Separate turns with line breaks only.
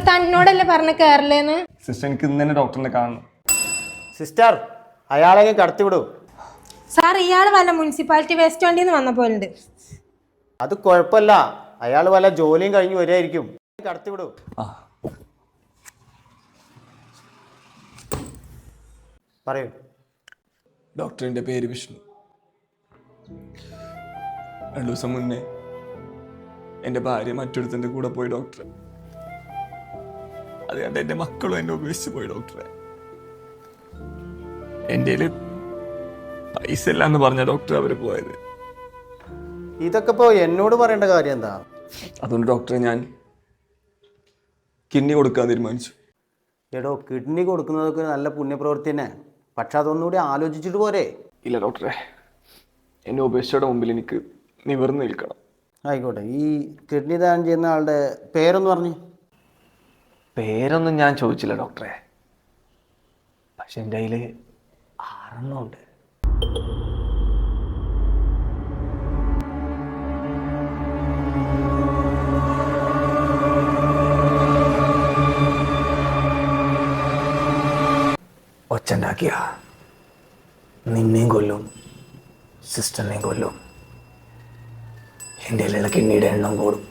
തന്നോടല്ലേ പറഞ്ഞ കേറലേന്ന്?
സിസ്റ്റർ എനിക്ക് ഇന്ന് തന്നെ ഡോക്ടറിനെ കാണണം.
സിസ്റ്റർ അയാളെ കടത്തിവിടൂ.
സാർ ഇയാൾ വല്ല മുനിസിപ്പാലിറ്റി വേസ്റ്റ് വണ്ടിന്ന് വന്ന പോലുണ്ട്.
അത് കുഴപ്പമില്ല, അയാൾ വല്ല ജോലിയും കഴിഞ്ഞ് വരികയായിരിക്കും. കടത്തിവിടൂ. പറയൂ.
ഡോക്ടറിൻ്റെ പേര് വിഷ്ണു. 2 ദിവസം മുന്നേ എൻ്റെ ഭാര്യ മറ്റൊരുത്തൻ്റെ കൂടെ പോയി ഡോക്ടറെ. അത് കണ്ട് എൻ്റെ മക്കളും എന്നെ ഉപേക്ഷിച്ച് പോയി ഡോക്ടറെ. എൻ്റെ പൈസ ഇല്ല എന്ന് പറഞ്ഞ ഡോക്ടർ അവർ പോയത്.
ഇതൊക്കെ ഇപ്പോൾ എന്നോട് പറയേണ്ട കാര്യം എന്താ?
അതുകൊണ്ട് ഡോക്ടറെ ഞാൻ കിഡ്നി കൊടുക്കാൻ തീരുമാനിച്ചു.
എടോ, കിഡ്നി കൊടുക്കുന്നതൊക്കെ നല്ല പുണ്യപ്രവൃത്തി തന്നെ. പക്ഷെ അതൊന്നുകൂടി ആലോചിച്ചിട്ട് പോരെ?
ഇല്ല ഡോക്ടറെ, എന്നെ ഉപേക്ഷിച്ചയുടെ മുമ്പിൽ എനിക്ക് നിവർന്ന് നിൽക്കണം.
ആയിക്കോട്ടെ. ഈ കിഡ്നി ദാനം ചെയ്യുന്ന ആളുടെ പേരൊന്ന് പറഞ്ഞു.
പേരൊന്നും ഞാൻ ചോദിച്ചില്ല ഡോക്ടറെ, പക്ഷെ എൻ്റെ കയ്യിൽ 6 എണ്ണം ഉണ്ട്. ഒച്ചുണ്ടാക്കിയ നിന്നെയും കൊല്ലും, സിസ്റ്ററിനെയും കൊല്ലും. എൻ്റെ കിഡ്നിയുടെ എണ്ണം കൂടും.